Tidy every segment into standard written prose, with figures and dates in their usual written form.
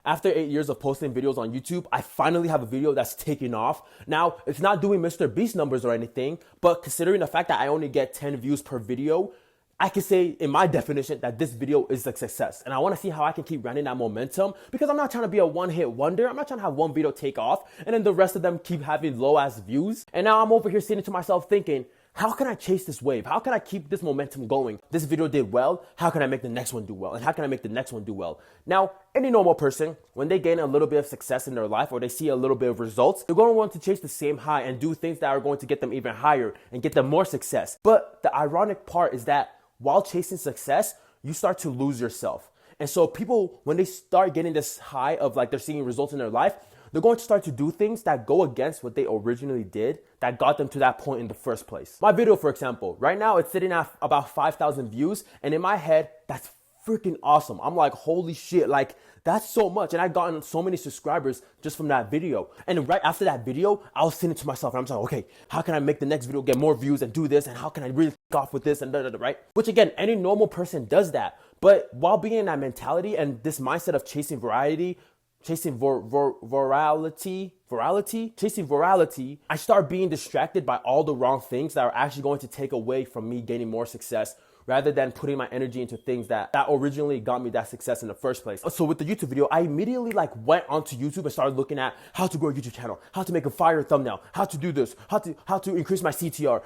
After 8 years of posting videos on YouTube, I finally have a video that's taking off. Now, it's not doing Mr. Beast numbers or anything, but considering the fact that I only get 10 views per video, I can say in my definition that this video is a success. And I want to see how I can keep running that momentum, because I'm not trying to be a one-hit wonder. I'm not trying to have one video take off and then the rest of them keep having low-ass views. And now I'm over here sitting to myself thinking, how can I chase this wave? How can I keep this momentum going? This video did well. How can I make the next one do well? And how can I make the next one do well? Now, any normal person, when they gain a little bit of success in their life or they see a little bit of results, they're going to want to chase the same high and do things that are going to get them even higher and get them more success. But the ironic part is that while chasing success, you start to lose yourself. And so people, when they start getting this high of like they're seeing results in their life, they're going to start to do things that go against what they originally did that got them to that point in the first place. My video, for example, right now it's sitting at about 5,000 views. And in my head, that's freaking awesome. I'm like, holy shit, like that's so much. And I've gotten so many subscribers just from that video. And right after that video, I was sitting to myself and I'm saying, okay, how can I make the next video get more views and do this? And how can I really off with this and right? Which again, any normal person does that. But while being in that mentality and this mindset of chasing virality, I start being distracted by all the wrong things that are actually going to take away from me gaining more success, rather than putting my energy into things that originally got me that success in the first place. So with the YouTube video, I immediately went onto YouTube and started looking at how to grow a YouTube channel, how to make a fire thumbnail, how to do this, how to increase my CTR,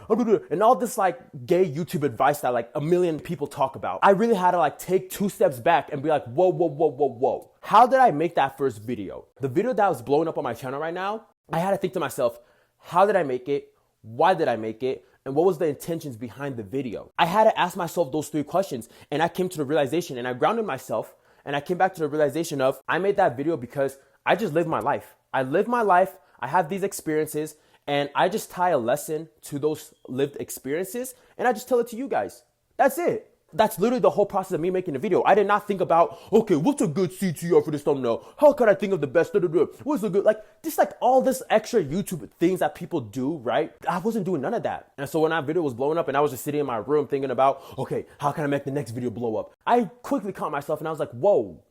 and all this gay YouTube advice that a million people talk about. I really had to take 2 steps back and be like, whoa. How did I make that first video? The video that was blowing up on my channel right now, I had to think to myself, how did I make it? Why did I make it? And what was the intentions behind the video? I had to ask myself those 3 questions, and I came to the realization, and I grounded myself, and I came back to the realization of, I made that video because I just lived my life. I lived my life, I have these experiences, and I just tie a lesson to those lived experiences, and I just tell it to you guys. That's it. That's literally the whole process of me making the video. I did not think about, okay, what's a good CTR for this thumbnail? How can I think of the best? What's a good, just all this extra YouTube things that people do, right? I wasn't doing none of that. And so when that video was blowing up and I was just sitting in my room thinking about, okay, how can I make the next video blow up? I quickly caught myself and I was like, whoa,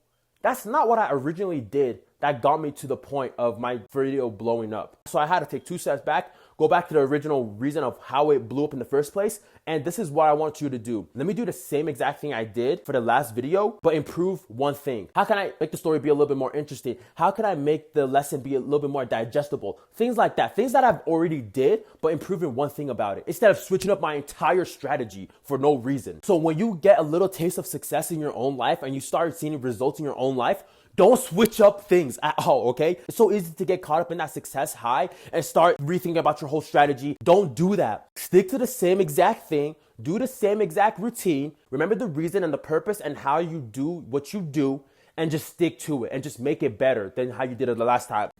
that's not what I originally did that got me to the point of my video blowing up. So I had to take 2 steps back, go back to the original reason of how it blew up in the first place. And this is what I want you to do. Let me do the same exact thing I did for the last video, but improve one thing. How can I make the story be a little bit more interesting? How can I make the lesson be a little bit more digestible? Things like that. Things that I've already did, but improving one thing about it, instead of switching up my entire strategy for no reason. So when you get a little taste of success in your own life and you start seeing results in your own life, don't switch up things at all, okay? It's so easy to get caught up in that success high and start rethinking about your whole strategy. Don't do that. Stick to the same exact thing. Do the same exact routine. Remember the reason and the purpose and how you do what you do, and just stick to it and just make it better than how you did it the last time.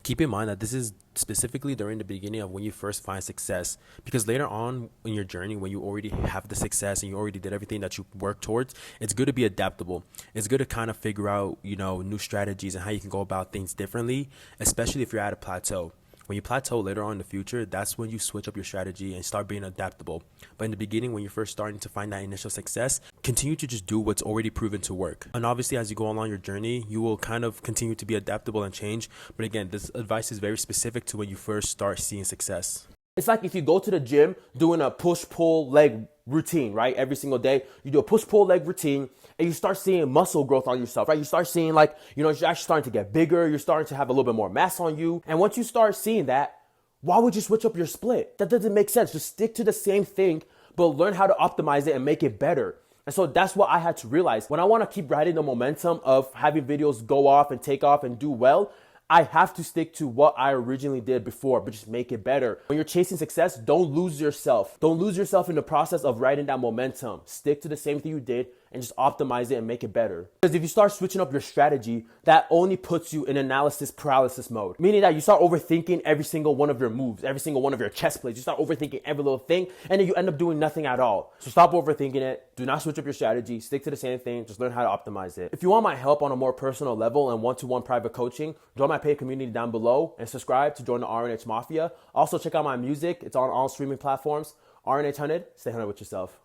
Keep in mind that this is specifically during the beginning of when you first find success, because later on in your journey, when you already have the success and you already did everything that you work towards, it's good to be adaptable. It's good to kind of figure out, new strategies and how you can go about things differently, especially if you're at a plateau. When you plateau later on in the future, that's when you switch up your strategy and start being adaptable. But in the beginning, when you're first starting to find that initial success, continue to just do what's already proven to work. And obviously, as you go along your journey, you will kind of continue to be adaptable and change. But again, this advice is very specific to when you first start seeing success. It's like if you go to the gym doing a push-pull leg routine, right? Every single day, you do a push-pull leg routine and you start seeing muscle growth on yourself, right? You start seeing you're actually starting to get bigger. You're starting to have a little bit more mass on you. And once you start seeing that, why would you switch up your split? That doesn't make sense. Just stick to the same thing, but learn how to optimize it and make it better. And so that's what I had to realize. When I want to keep riding the momentum of having videos go off and take off and do well, I have to stick to what I originally did before, but just make it better. When you're chasing success, don't lose yourself. Don't lose yourself in the process of riding that momentum. Stick to the same thing you did and just optimize it and make it better. Because if you start switching up your strategy, that only puts you in analysis paralysis mode. Meaning that you start overthinking every single one of your moves, every single one of your chess plays. You start overthinking every little thing, and then you end up doing nothing at all. So stop overthinking it. Do not switch up your strategy. Stick to the same thing. Just learn how to optimize it. If you want my help on a more personal level and one-to-one private coaching, join my paid community down below and subscribe to join the RNH Mafia. Also check out my music. It's on all streaming platforms. RNH Hunnid. Stay Hunnid with yourself.